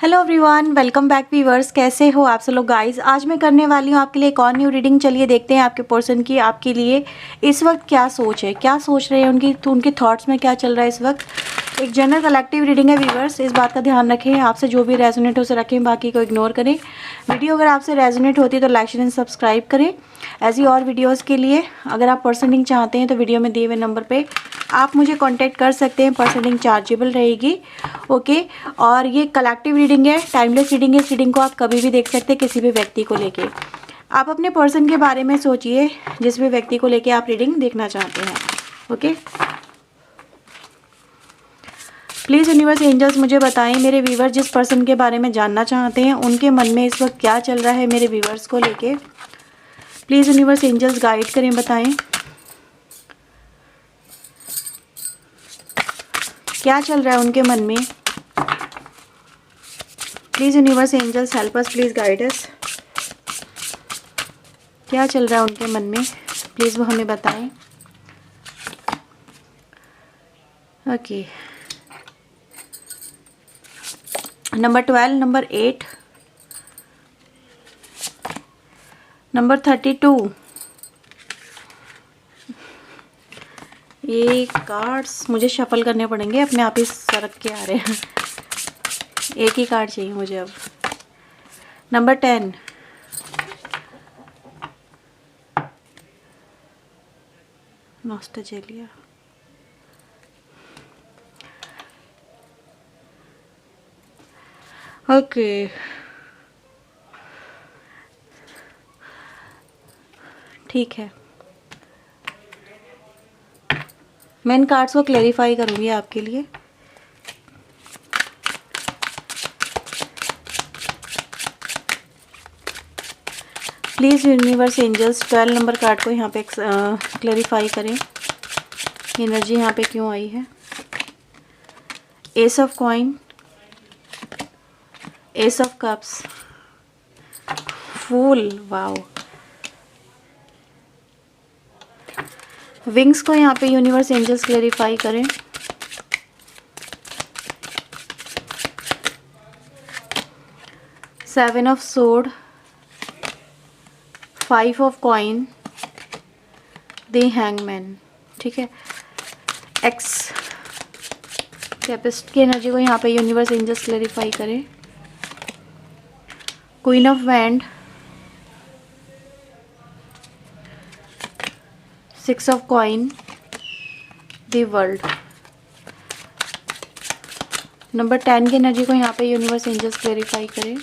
Hello everyone, welcome back viewers. कैसे हो आप सब लोग गाइस। आज मैं करने वाली हूँ आपके लिए एक और न्यू रीडिंग। चलिए देखते हैं आपके पर्सन की आपके लिए इस वक्त क्या सोच है, क्या सोच रहे हैं, उनके थॉट्स में क्या चल रहा है इस वक्त। एक जनरल कलेक्टिव रीडिंग है व्यूअर्स, इस बात का ध्यान रखें। आपसे जो भी रेजोनेट हो उसे रखें, बाकी को इग्नोर करें। वीडियो अगर आपसे रेजोनेट होती है तो लाइक शेयर एंड सब्सक्राइब करें। ऐसी और वीडियोज़ के लिए अगर आप पर्सन लिंक चाहते हैं तो वीडियो में दिए हुए नंबर पर आप मुझे कांटेक्ट कर सकते हैं। पर्सन लिंक चार्जेबल रहेगी, ओके। और ये कलेक्टिव रीडिंग है, टाइमलेस रीडिंग है। इस रीडिंग को आप कभी भी देख सकते हैं किसी भी व्यक्ति को लेके। आप अपने पर्सन के बारे में सोचिए जिस भी व्यक्ति को लेके आप रीडिंग देखना चाहते हैं, ओके। प्लीज़ यूनिवर्स एंजल्स मुझे बताएं मेरे व्यूवर जिस पर्सन के बारे में जानना चाहते हैं उनके मन में इस वक्त क्या चल रहा है मेरे व्यूवर्स को लेके। प्लीज़ यूनिवर्स एंजल्स गाइड करें, बताएं क्या चल रहा है उनके मन में। Please universe angels help us, please guide us. क्या चल रहा है उनके मन में, प्लीज़ वो हमें बताएं। Okay, number 12, number 8, number 32। ये कार्ड्स मुझे शफल करने पड़ेंगे, अपने आप ही सरक के आ रहे हैं। एक ही कार्ड चाहिए मुझे अब। Number 10, nostalgia. ओके, ठीक है, मैं इन कार्ड्स को क्लैरिफाई करूंगी आपके लिए। Please universe angels 12 number card को यहाँ पे क्लैरिफाई करें, एनर्जी यहाँ पे क्यों आई है। Ace of coin, ace of cups, fool, wow. Wings को यहाँ पे यूनिवर्स एंजल्स क्लैरिफाई करें। सेवन ऑफ सोर्ड, 5 ऑफ कॉइन, द हैंगमैन, ठीक है। एक्स कैपिस्ट की एनर्जी को यहाँ पे यूनिवर्स एंजल्स क्लैरिफाई करें। Queen of wand, 6 of coin, the world. Number 10 की एनर्जी को यहाँ पे यूनिवर्स एंजल्स क्लैरिफाई करें।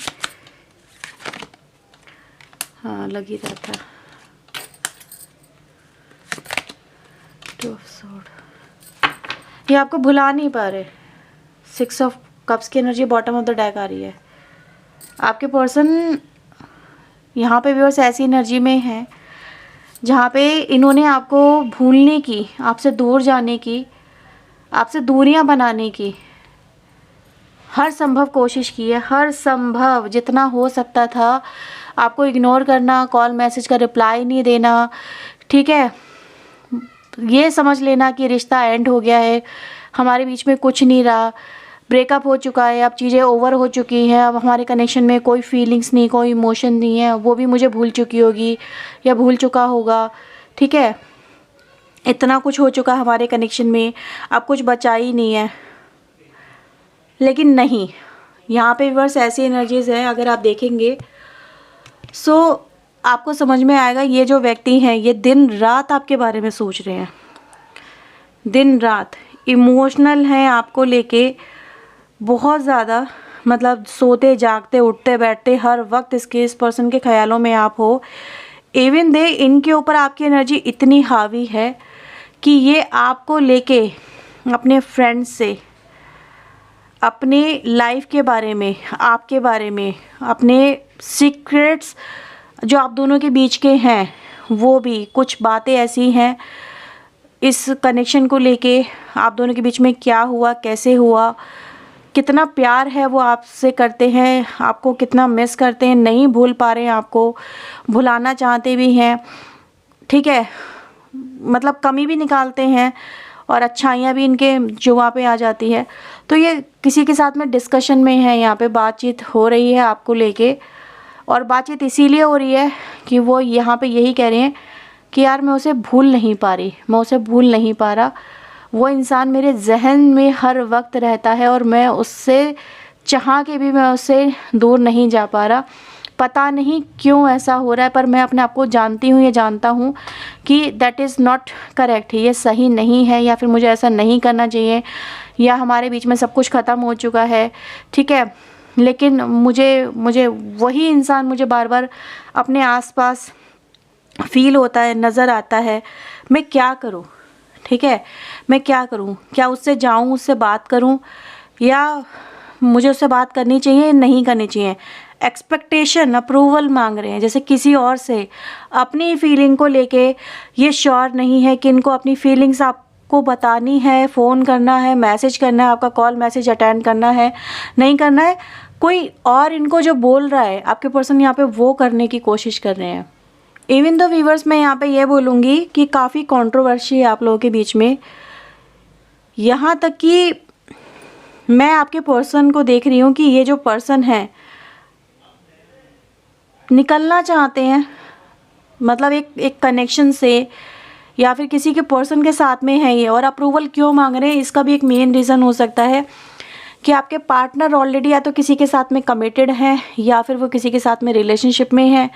हाँ, लग ही रहा था। 2 ऑफ सोर्ड, ये आपको भुला नहीं पा रहे। 6 ऑफ कप्स की energy bottom of the deck आ रही है। आपके पर्सन यहाँ पे व्यूअर्स ऐसी एनर्जी में है जहाँ पे इन्होंने आपको भूलने की, आपसे दूर जाने की, आपसे दूरियां बनाने की हर संभव कोशिश की है। हर संभव जितना हो सकता था आपको इग्नोर करना, कॉल मैसेज का रिप्लाई नहीं देना, ठीक है। ये समझ लेना कि रिश्ता एंड हो गया है, हमारे बीच में कुछ नहीं रहा, ब्रेकअप हो चुका है, अब चीज़ें ओवर हो चुकी हैं, अब हमारे कनेक्शन में कोई फीलिंग्स नहीं, कोई इमोशन नहीं है। वो भी मुझे भूल चुकी होगी या भूल चुका होगा, ठीक है। इतना कुछ हो चुका हमारे कनेक्शन में, अब कुछ बचा ही नहीं है। लेकिन नहीं, यहाँ पे व्यूअर्स ऐसी एनर्जीज़ है, अगर आप देखेंगे सो आपको समझ में आएगा ये जो व्यक्ति हैं ये दिन रात आपके बारे में सोच रहे हैं, दिन रात इमोशनल हैं आपको लेके बहुत ज़्यादा। मतलब सोते जागते उठते बैठते हर वक्त इस पर्सन के ख्यालों में आप हो। इवन दे इनके ऊपर आपकी एनर्जी इतनी हावी है कि ये आपको लेके अपने फ्रेंड्स से, अपने लाइफ के बारे में, आपके बारे में, अपने सीक्रेट्स जो आप दोनों के बीच के हैं वो भी कुछ बातें ऐसी हैं इस कनेक्शन को लेके, आप दोनों के बीच में क्या हुआ, कैसे हुआ, कितना प्यार है वो आपसे करते हैं, आपको कितना मिस करते हैं, नहीं भूल पा रहे हैं, आपको भुलाना चाहते भी हैं, ठीक है। मतलब कमी भी निकालते हैं और अच्छाइयाँ भी इनके जुआ पे आ जाती है। तो ये किसी के साथ में डिस्कशन में है, यहाँ पे बातचीत हो रही है आपको लेके, और बातचीत इसीलिए हो रही है कि वो यहाँ पे यही कह रहे हैं कि यार मैं उसे भूल नहीं पा रही, मैं उसे भूल नहीं पा रहा, वो इंसान मेरे जहन में हर वक्त रहता है और मैं उससे चाह के भी मैं उससे दूर नहीं जा पा रहा। पता नहीं क्यों ऐसा हो रहा है, पर मैं अपने आप को जानती हूँ, ये जानता हूँ कि दैट इज़ नॉट करेक्ट, ये सही नहीं है, या फिर मुझे ऐसा नहीं करना चाहिए, या हमारे बीच में सब कुछ ख़त्म हो चुका है, ठीक है। लेकिन मुझे वही इंसान मुझे बार बार अपने आसपास फील होता है, नज़र आता है। मैं क्या करूँ, ठीक है, मैं क्या करूँ? क्या उससे जाऊँ, उससे बात करूँ, या मुझे उससे बात करनी चाहिए, नहीं करनी चाहिए? एक्सपेक्टेशन, अप्रूवल मांग रहे हैं जैसे किसी और से। अपनी फीलिंग को लेके ये श्योर नहीं है कि इनको अपनी फीलिंग्स आपको बतानी है, फ़ोन करना है, मैसेज करना है, आपका कॉल मैसेज अटेंड करना है, नहीं करना है। कोई और इनको जो बोल रहा है, आपके पर्सन यहाँ पे वो करने की कोशिश कर रहे हैं। इवन द व्यूवर्स, मैं यहाँ पे ये बोलूँगी कि काफ़ी कंट्रोवर्सी है आप लोगों के बीच में। यहाँ तक कि मैं आपके पर्सन को देख रही हूँ कि ये जो पर्सन है निकलना चाहते हैं, मतलब एक कनेक्शन से, या फिर किसी के पर्सन के साथ में है ये। और अप्रूवल क्यों मांग रहे हैं, इसका भी एक मेन रीज़न हो सकता है कि आपके पार्टनर ऑलरेडी या तो किसी के साथ में कमिटेड है, या फिर वो किसी के साथ में रिलेशनशिप में है,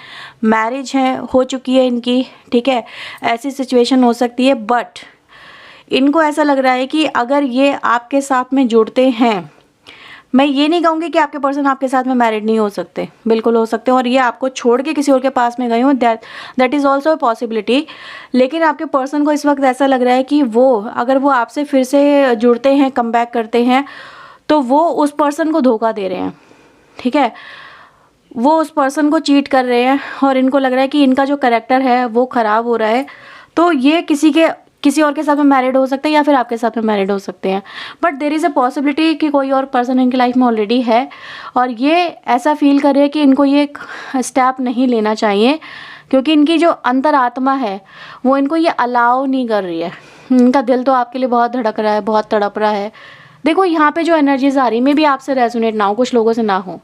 मैरिज है, हो चुकी है इनकी, ठीक है, ऐसी सिचुएशन हो सकती है। बट इनको ऐसा लग रहा है कि अगर ये आपके साथ में जुड़ते हैं, मैं ये नहीं कहूँगी कि आपके पर्सन आपके साथ में मैरिड नहीं हो सकते, बिल्कुल हो सकते हैं, और ये आपको छोड़ के किसी और के पास में गए हो, that is also a possibility. लेकिन आपके पर्सन को इस वक्त ऐसा लग रहा है कि वो अगर वो आपसे फिर से जुड़ते हैं, कम बैक करते हैं, तो वो उस पर्सन को धोखा दे रहे हैं, ठीक है, वो उस पर्सन को चीट कर रहे हैं, और इनको लग रहा है कि इनका जो कैरेक्टर है वो ख़राब हो रहा है। तो ये किसी और के साथ में मैरिड हो सकते हैं, या फिर आपके साथ में मैरिड हो सकते हैं। But there is a possibility कि कोई और पर्सन इनकी लाइफ में ऑलरेडी है, और ये ऐसा फील कर रहे हैं कि इनको ये स्टेप नहीं लेना चाहिए, क्योंकि इनकी जो अंतरात्मा है वो इनको ये अलाउ नहीं कर रही है। इनका दिल तो आपके लिए बहुत धड़क रहा है, बहुत तड़प रहा है। देखो यहाँ पे जो एनर्जीज आ रही है, मे भी आपसे रेजोनेट ना हो, कुछ लोगों से ना हो,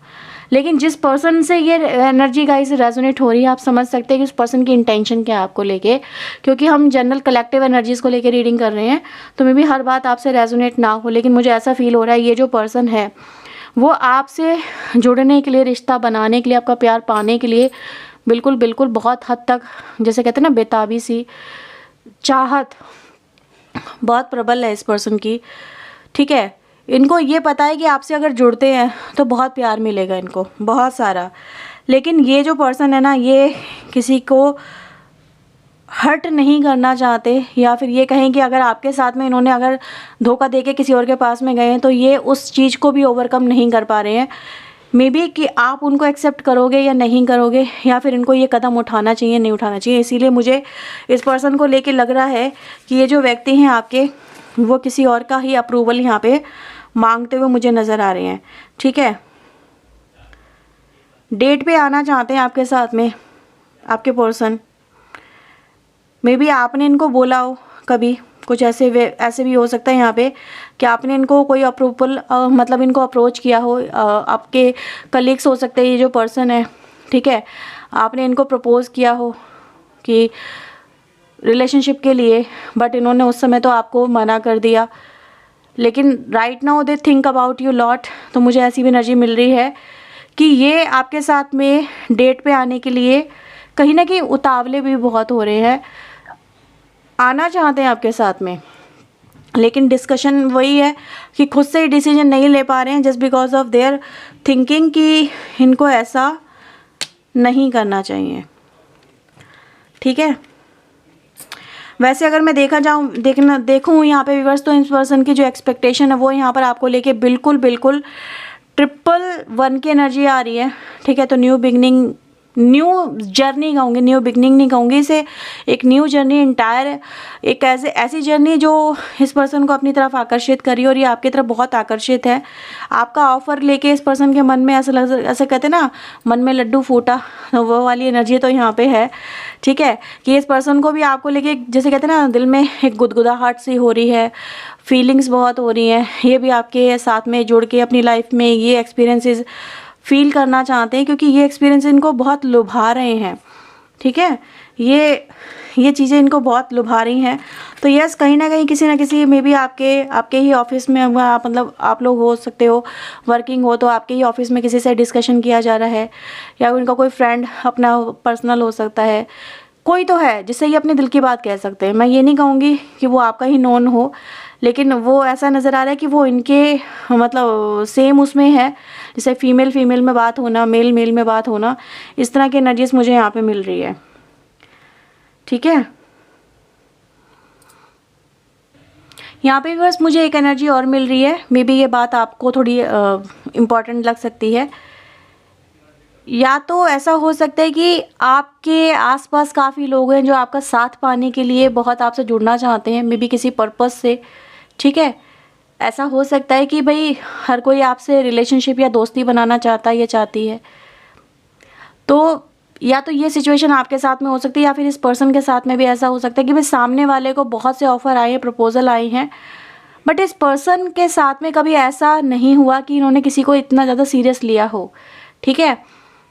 लेकिन जिस पर्सन से ये एनर्जी गाइस रेजोनेट हो रही है, आप समझ सकते हैं कि उस पर्सन की इंटेंशन क्या है आपको लेके। क्योंकि हम जनरल कलेक्टिव एनर्जीज को लेके रीडिंग कर रहे हैं, तो मे भी हर बात आपसे रेजोनेट ना हो, लेकिन मुझे ऐसा फील हो रहा है ये जो पर्सन है वो आपसे जुड़ने के लिए, रिश्ता बनाने के लिए, आपका प्यार पाने के लिए बिल्कुल बहुत हद तक, जैसे कहते हैं ना, बेताबी सी चाहत बहुत प्रबल है इस पर्सन की, ठीक है। इनको ये पता है कि आपसे अगर जुड़ते हैं तो बहुत प्यार मिलेगा इनको, बहुत सारा। लेकिन ये जो पर्सन है ना, ये किसी को हर्ट नहीं करना चाहते, या फिर ये कहें कि अगर आपके साथ में इन्होंने अगर धोखा देके किसी और के पास में गए हैं, तो ये उस चीज़ को भी ओवरकम नहीं कर पा रहे हैं। मे बी कि आप उनको एक्सेप्ट करोगे या नहीं करोगे, या फिर इनको ये कदम उठाना चाहिए, नहीं उठाना चाहिए। इसीलिए मुझे इस पर्सन को लेके लग रहा है कि ये जो व्यक्ति हैं आपके, वो किसी और का ही अप्रूवल यहाँ पे मांगते हुए मुझे नज़र आ रहे हैं, ठीक है। डेट पे आना चाहते हैं आपके साथ में आपके पर्सन। मे बी आपने इनको बोला हो कभी, कुछ ऐसे भी हो सकता है यहाँ पे कि आपने इनको कोई अप्रूवल मतलब इनको अप्रोच किया हो, आपके कलीग्स हो सकते हैं ये जो पर्सन है, ठीक है। आपने इनको प्रपोज़ किया हो कि रिलेशनशिप के लिए, बट इन्होंने उस समय तो आपको मना कर दिया। लेकिन right now they think about you lot. तो मुझे ऐसी भी एनर्जी मिल रही है कि ये आपके साथ में डेट पे आने के लिए कहीं ना कहीं उतावले भी बहुत हो रहे हैं, आना चाहते हैं आपके साथ में, लेकिन डिस्कशन वही है कि खुद से ही डिसीजन नहीं ले पा रहे हैं, just because of their thinking कि इनको ऐसा नहीं करना चाहिए, ठीक है। वैसे अगर मैं देखूँ यहाँ पे व्यूअर्स, तो इस पर्सन की जो एक्सपेक्टेशन है वो यहाँ पर आपको लेके बिल्कुल 111 की एनर्जी आ रही है, ठीक है। तो न्यू बिगनिंग न्यू जर्नी कहूँगी, न्यू बिगनिंग नहीं कहूँगी इसे, एक न्यू जर्नी इंटायर, एक ऐसी जर्नी जो इस पर्सन को अपनी तरफ आकर्षित करी और ये आपकी तरफ बहुत आकर्षित है। आपका ऑफर लेके इस पर्सन के मन में ऐसा कहते हैं ना, मन में लड्डू फूटा, तो वो वाली एनर्जी तो यहाँ पे है। ठीक है, कि इस पर्सन को भी आपको लेके जैसे कहते हैं ना, दिल में एक गुदगुदाहट सी हो रही है, फीलिंग्स बहुत हो रही हैं। ये भी आपके साथ में जुड़ के अपनी लाइफ में ये एक्सपीरियंसेस फील करना चाहते हैं, क्योंकि ये एक्सपीरियंस इनको बहुत लुभा रहे हैं। ठीक है, ये चीज़ें इनको बहुत लुभा रही हैं। तो यस, कहीं ना कहीं किसी ना किसी में भी आपके ही ऑफिस में हुआ, आप मतलब आप लोग हो सकते हो वर्किंग हो, तो आपके ही ऑफिस में किसी से डिस्कशन किया जा रहा है, या उनका कोई फ्रेंड अपना पर्सनल हो सकता है, कोई तो है जिससे ये अपने दिल की बात कह सकते हैं। मैं ये नहीं कहूँगी कि वो आपका ही नोन हो, लेकिन वो ऐसा नज़र आ रहा है कि वो इनके मतलब सेम उसमें है, जैसे फीमेल में बात होना, मेल में बात होना, इस तरह की एनर्जीज मुझे यहाँ पे मिल रही है। ठीक है, यहाँ पे बस मुझे एक एनर्जी और मिल रही है, मे बी ये बात आपको थोड़ी इम्पॉर्टेंट लग सकती है। या तो ऐसा हो सकता है कि आपके आसपास काफ़ी लोग हैं जो आपका साथ पाने के लिए बहुत आपसे जुड़ना चाहते हैं, मे बी किसी पर्पस से। ठीक है, ऐसा हो सकता है कि भाई हर कोई आपसे रिलेशनशिप या दोस्ती बनाना चाहता है या चाहती है। तो या तो ये सिचुएशन आपके साथ में हो सकती है, या फिर इस पर्सन के साथ में भी ऐसा हो सकता है कि भाई सामने वाले को बहुत से ऑफ़र आए हैं, प्रपोजल आए हैं, बट इस पर्सन के साथ में कभी ऐसा नहीं हुआ कि इन्होंने किसी को इतना ज़्यादा सीरियस लिया हो। ठीक है,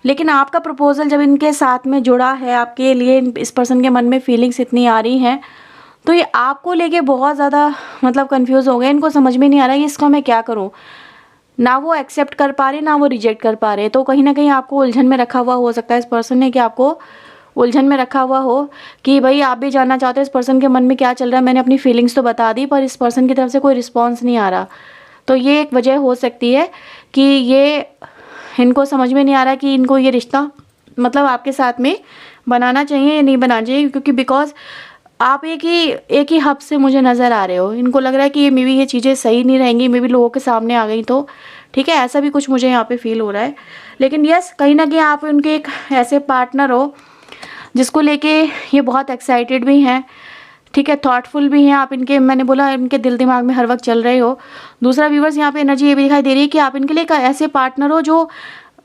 लेकिन आपका प्रपोजल जब इनके साथ में जुड़ा है, आपके लिए इस पर्सन के मन में फीलिंग्स इतनी आ रही हैं, तो ये आपको लेके बहुत ज़्यादा मतलब कंफ्यूज हो गए। इनको समझ में नहीं आ रहा है कि इसका मैं क्या करूं, ना वो एक्सेप्ट कर पा रहे, ना वो रिजेक्ट कर पा रहे। तो कहीं ना कहीं आपको उलझन में रखा हुआ हो सकता है इस पर्सन ने, कि आपको उलझन में रखा हुआ हो कि भाई आप भी जानना चाहते हो इस पर्सन के मन में क्या चल रहा है। मैंने अपनी फीलिंग्स तो बता दी, पर इस पर्सन की तरफ से कोई रिस्पॉन्स नहीं आ रहा। तो ये एक वजह हो सकती है कि ये इनको समझ में नहीं आ रहा कि इनको ये रिश्ता मतलब आपके साथ में बनाना चाहिए या नहीं बनाना चाहिए, क्योंकि बिकॉज आप एक ही हब से मुझे नज़र आ रहे हो। इनको लग रहा है कि ये मे बी ये चीज़ें सही नहीं रहेंगी, मे बी लोगों के सामने आ गई तो। ठीक है, ऐसा भी कुछ मुझे यहाँ पे फील हो रहा है। लेकिन यस, कहीं ना कहीं आप उनके एक ऐसे पार्टनर हो जिसको लेके ये बहुत एक्साइटेड भी हैं। ठीक है, थॉटफुल भी हैं आप इनके, मैंने बोला इनके दिल दिमाग में हर वक्त चल रहे हो। दूसरा व्यूवर्स, यहाँ पे एनर्जी ये भी दिखाई दे रही है कि आप इनके लिए एक ऐसे पार्टनर हो जो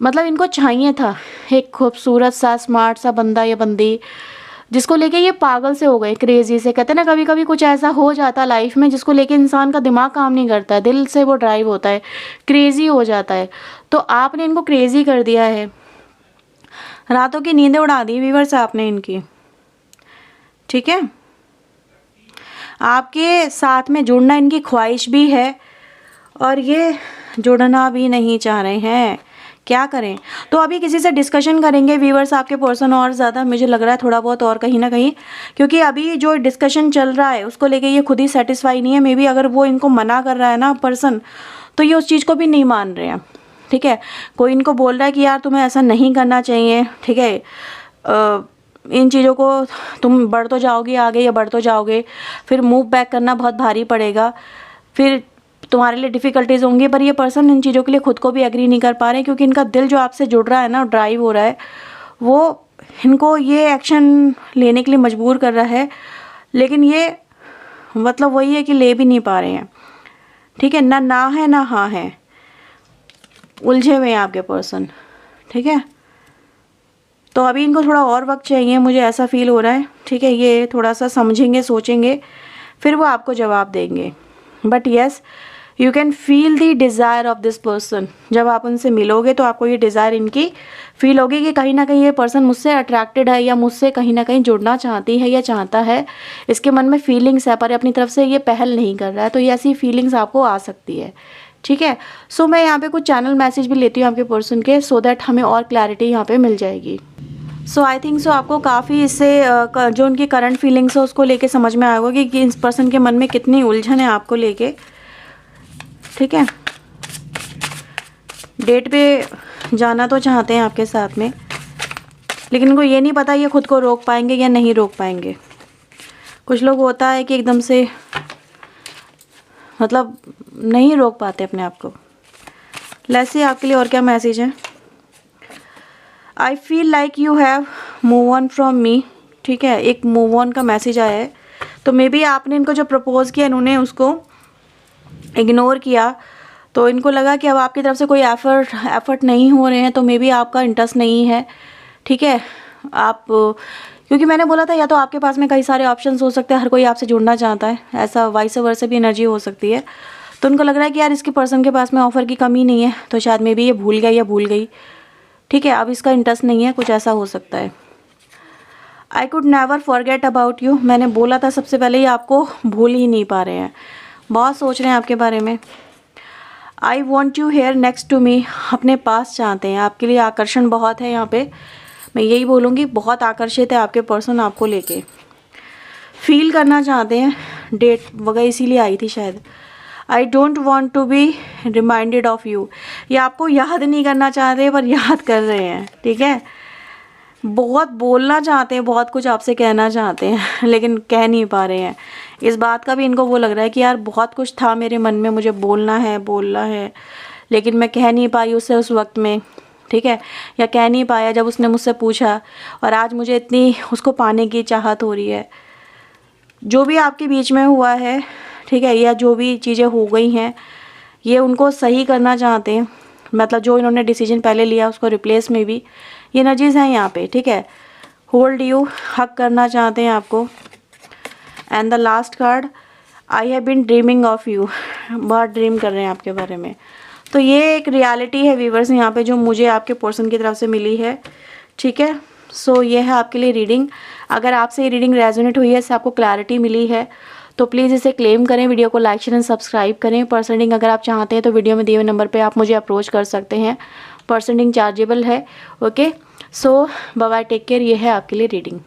मतलब इनको चाहिए था, एक खूबसूरत सा स्मार्ट सा बंदा या बंदी जिसको लेके ये पागल से हो गए, क्रेजी से। कहते हैं ना, कभी कभी कुछ ऐसा हो जाता है लाइफ में जिसको लेके इंसान का दिमाग काम नहीं करता है, दिल से वो ड्राइव होता है, क्रेजी हो जाता है। तो आपने इनको क्रेजी कर दिया है, रातों की नींदें उड़ा दी व्यूवर्स आपने इनकी। ठीक है, आपके साथ में जुड़ना इनकी ख्वाहिश भी है और ये जुड़ना भी नहीं चाह रहे हैं। क्या करें? तो अभी किसी से डिस्कशन करेंगे व्यूवर्स आपके पर्सन, और ज़्यादा मुझे लग रहा है थोड़ा बहुत और कहीं ना कहीं, क्योंकि अभी जो डिस्कशन चल रहा है उसको लेके ये खुद ही सेटिस्फाई नहीं है। मे बी अगर वो इनको मना कर रहा है ना पर्सन, तो ये उस चीज़ को भी नहीं मान रहे हैं। ठीक है, कोई इनको बोल रहा है कि यार तुम्हें ऐसा नहीं करना चाहिए। ठीक है, इन चीज़ों को तुम बढ़ तो जाओगे आगे या बढ़ तो जाओगे, फिर मूव बैक करना बहुत भारी पड़ेगा, फिर तुम्हारे लिए डिफ़िकल्टीज होंगी। पर ये पर्सन इन चीज़ों के लिए खुद को भी एग्री नहीं कर पा रहे, क्योंकि इनका दिल जो आपसे जुड़ रहा है ना, ड्राइव हो रहा है, वो इनको ये एक्शन लेने के लिए मजबूर कर रहा है। लेकिन ये मतलब वही है कि ले भी नहीं पा रहे हैं। ठीक है, ना है ना हाँ है, उलझे हुए हैं आपके पर्सन। ठीक है, तो अभी इनको थोड़ा और वक्त चाहिए, मुझे ऐसा फील हो रहा है। ठीक है, ये थोड़ा सा समझेंगे, सोचेंगे, फिर वो आपको जवाब देंगे। But yes, you can feel the desire of this person. जब आप उनसे मिलोगे तो आपको ये डिज़ायर इनकी फील होगी कि कहीं ना कहीं ये पर्सन मुझसे अट्रैक्टेड है, या मुझसे कहीं ना कहीं जुड़ना चाहती है या चाहता है। इसके मन में फीलिंग्स है, पर अपनी तरफ से ये पहल नहीं कर रहा है। तो ये ऐसी फीलिंग्स आपको आ सकती है। ठीक है, सो मैं यहाँ पे कुछ चैनल मैसेज भी लेती हूँ आपके पर्सन के, सो दैट हमें और क्लैरिटी यहाँ पे मिल जाएगी। सो आई थिंक सो आपको काफ़ी इससे जो उनकी करंट फीलिंग्स है उसको लेके समझ में आएगा कि इस पर्सन के मन में कितनी उलझन है आपको लेके। ठीक है, डेट पे जाना तो चाहते हैं आपके साथ में, लेकिन उनको ये नहीं पता ये खुद को रोक पाएंगे या नहीं रोक पाएंगे। कुछ लोग होता है कि एकदम से मतलब नहीं रोक पाते अपने आप को। लेट्स सी आपके लिए और क्या मैसेज है। I feel like you have move on from me, ठीक है, एक मूव ऑन का मैसेज आया है। तो मे बी आपने इनको जो प्रपोज़ किया इन्होंने उसको इग्नोर किया, तो इनको लगा कि अब आपकी तरफ से कोई एफ़र्ट नहीं हो रहे हैं, तो मे बी आपका इंटरेस्ट नहीं है, ठीक है। आप, क्योंकि मैंने बोला था या तो आपके पास में कई सारे ऑप्शंस हो सकते हैं, हर कोई आपसे जुड़ना चाहता है, ऐसा वाइस वर्सा भी एनर्जी हो सकती है। तो उनको लग रहा है कि यार इसके पर्सन के पास में ऑफ़र की कमी नहीं है, तो शायद मे बी ये भूल गया या भूल गई, ठीक है, अब इसका इंटरेस्ट नहीं है, कुछ ऐसा हो सकता है। I could never forget about you, मैंने बोला था सबसे पहले ही आपको भूल ही नहीं पा रहे हैं, बहुत सोच रहे हैं आपके बारे में। I want you here next to me, अपने पास चाहते हैं, आपके लिए आकर्षण बहुत है यहाँ पे, मैं यही बोलूँगी, बहुत आकर्षित है आपके पर्सन आपको लेके, फील करना चाहते हैं, डेट वगैरह इसीलिए आई थी शायद। I don't want to be reminded of you, ये आपको याद नहीं करना चाहते पर याद कर रहे हैं, ठीक है, बहुत बोलना चाहते हैं, बहुत कुछ आपसे कहना चाहते हैं लेकिन कह नहीं पा रहे हैं। इस बात का भी इनको वो लग रहा है कि यार बहुत कुछ था मेरे मन में, मुझे बोलना है लेकिन मैं कह नहीं पाई उसे उस वक्त में, ठीक है, या कह नहीं पाया जब उसने मुझसे पूछा, और आज मुझे इतनी उसको पाने की चाहत हो रही है। जो भी आपके बीच में हुआ है, ठीक है, या जो भी चीज़ें हो गई हैं, ये उनको सही करना चाहते हैं, मतलब जो इन्होंने डिसीजन पहले लिया उसको रिप्लेस में भी ये एनर्जीज़ हैं यहाँ पे, ठीक है। होल्ड यू, हक करना चाहते हैं आपको। And the last card, I have been dreaming of you, बहुत ड्रीम कर रहे हैं आपके बारे में। तो ये एक रियलिटी है व्यूवर्स यहाँ पे जो मुझे आपके पर्सन की तरफ से मिली है, ठीक है। सो ये है आपके लिए रीडिंग। अगर आपसे ये रीडिंग रेजोनेट हुई है, इससे आपको क्लैरिटी मिली है, तो प्लीज़ इसे क्लेम करें, वीडियो को लाइक शेयर एंड सब्सक्राइब करें। पर्सन रीडिंग अगर आप चाहते हैं तो वीडियो में दिए हुए नंबर पे आप मुझे अप्रोच कर सकते हैं, पर्सन रीडिंग चार्जेबल है, ओके। सो बाय बाय, टेक केयर, ये है आपके लिए रीडिंग।